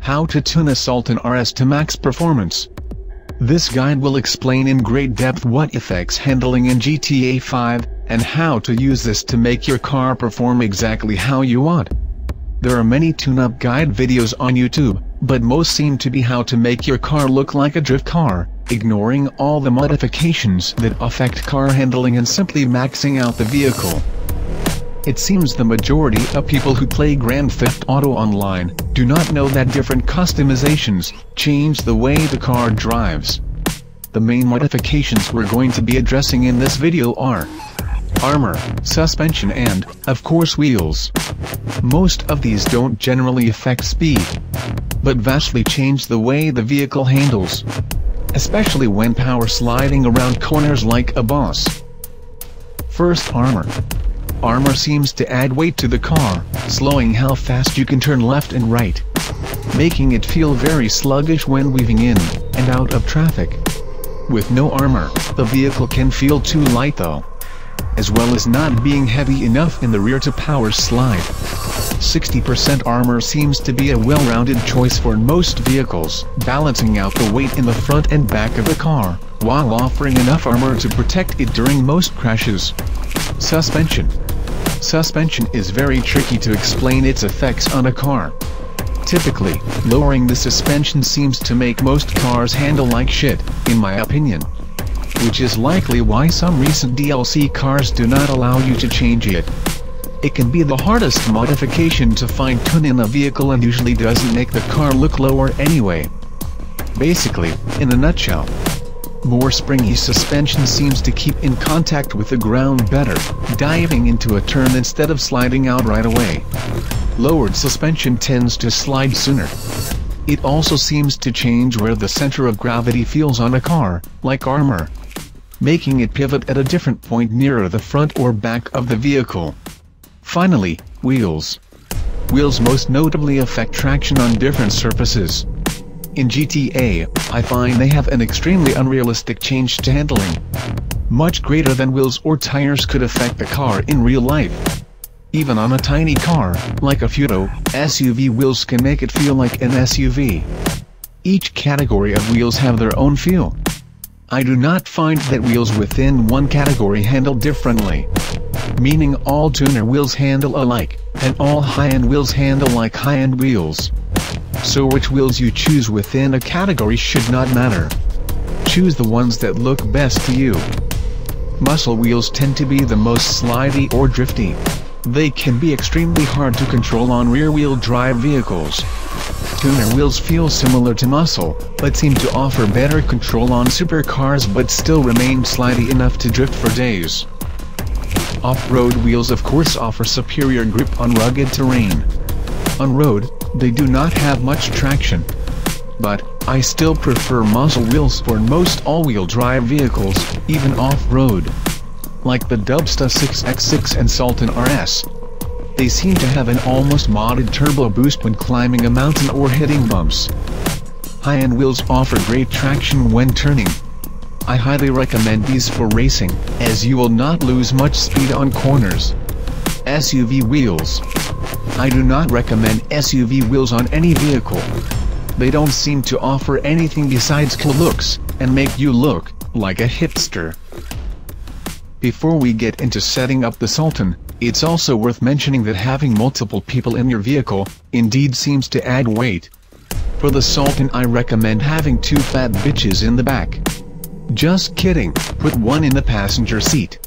How to tune a Sultan RS to max performance. This guide will explain in great depth what affects handling in GTA 5, and how to use this to make your car perform exactly how you want. There are many tune-up guide videos on YouTube, but most seem to be how to make your car look like a drift car, ignoring all the modifications that affect car handling and simply maxing out the vehicle. It seems the majority of people who play Grand Theft Auto online do not know that different customizations change the way the car drives. The main modifications we're going to be addressing in this video are armor, suspension and, of course, wheels. Most of these don't generally affect speed, but vastly change the way the vehicle handles, especially when power sliding around corners like a boss. First, armor. Armor seems to add weight to the car, slowing how fast you can turn left and right, making it feel very sluggish when weaving in and out of traffic. With no armor, the vehicle can feel too light though, as well as not being heavy enough in the rear to power slide. 60% armor seems to be a well-rounded choice for most vehicles, balancing out the weight in the front and back of the car, while offering enough armor to protect it during most crashes. Suspension. Suspension is very tricky to explain its effects on a car. Typically, lowering the suspension seems to make most cars handle like shit, in my opinion. Which is likely why some recent DLC cars do not allow you to change it. It can be the hardest modification to fine-tune in a vehicle and usually doesn't make the car look lower anyway. Basically, in a nutshell, more springy suspension seems to keep in contact with the ground better, diving into a turn instead of sliding out right away. Lowered suspension tends to slide sooner. It also seems to change where the center of gravity feels on a car, like armor, making it pivot at a different point nearer the front or back of the vehicle. Finally, wheels. Wheels most notably affect traction on different surfaces. In GTA, I find they have an extremely unrealistic change to handling. Much greater than wheels or tires could affect the car in real life. Even on a tiny car, like a Futo SUV, wheels can make it feel like an SUV. Each category of wheels have their own feel. I do not find that wheels within one category handle differently, meaning all tuner wheels handle alike, and all high-end wheels handle like high-end wheels. So which wheels you choose within a category should not matter. Choose the ones that look best to you. Muscle wheels tend to be the most slidey or drifty. They can be extremely hard to control on rear-wheel drive vehicles. Tuner wheels feel similar to muscle, but seem to offer better control on supercars but still remain slidey enough to drift for days. Off-road wheels of course offer superior grip on rugged terrain. On road, they do not have much traction. But, I still prefer muscle wheels for most all-wheel drive vehicles, even off-road, like the Dubsta 6X6 and Sultan RS. They seem to have an almost modded turbo boost when climbing a mountain or hitting bumps. High-end wheels offer great traction when turning. I highly recommend these for racing, as you will not lose much speed on corners. SUV wheels. I do not recommend SUV wheels on any vehicle. They don't seem to offer anything besides cool looks, and make you look like a hipster. Before we get into setting up the Sultan, it's also worth mentioning that having multiple people in your vehicle, indeed seems to add weight. For the Sultan I recommend having two fat bitches in the back. Just kidding, put one in the passenger seat.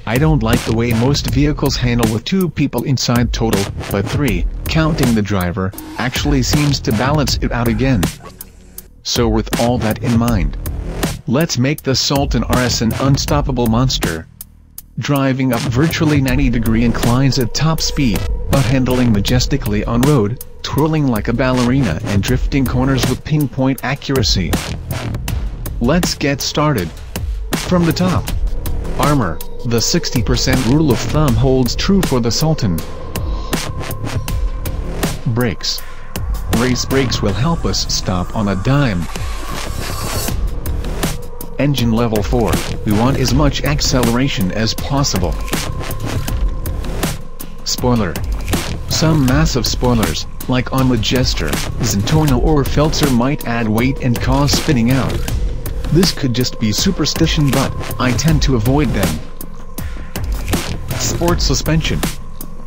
I don't like the way most vehicles handle with two people inside total, but three, counting the driver, actually seems to balance it out again. So with all that in mind, let's make the Sultan RS an unstoppable monster. Driving up virtually 90-degree inclines at top speed, but handling majestically on road, twirling like a ballerina and drifting corners with pinpoint accuracy. Let's get started. From the top. Armor. The 60% rule of thumb holds true for the Sultan. Brakes. Race brakes will help us stop on a dime. Engine level 4, we want as much acceleration as possible. Spoiler. Some massive spoilers, like on the Jester, Zentorno or Feltzer might add weight and cause spinning out. This could just be superstition, but I tend to avoid them. Sport suspension.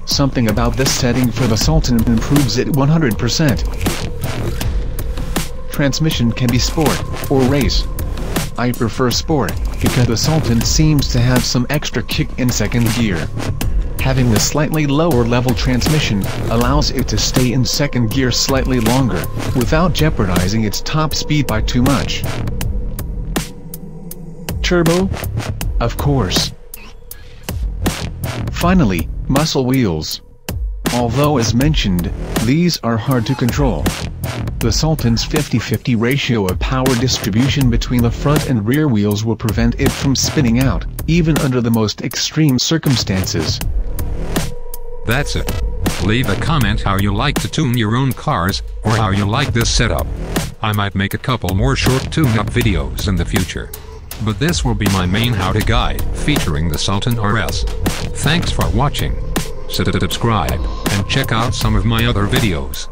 Something about this setting for the Sultan improves it 100%. Transmission can be sport, or race. I prefer sport, because the Sultan seems to have some extra kick in second gear. Having the slightly lower level transmission allows it to stay in second gear slightly longer, without jeopardizing its top speed by too much. Turbo? Of course. Finally, muscle wheels. Although as mentioned, these are hard to control. The Sultan's 50-50 ratio of power distribution between the front and rear wheels will prevent it from spinning out, even under the most extreme circumstances. That's it. Leave a comment how you like to tune your own cars, or how you like this setup. I might make a couple more short tune-up videos in the future. But this will be my main how-to guide, featuring the Sultan RS. Thanks for watching. Subscribe, and check out some of my other videos.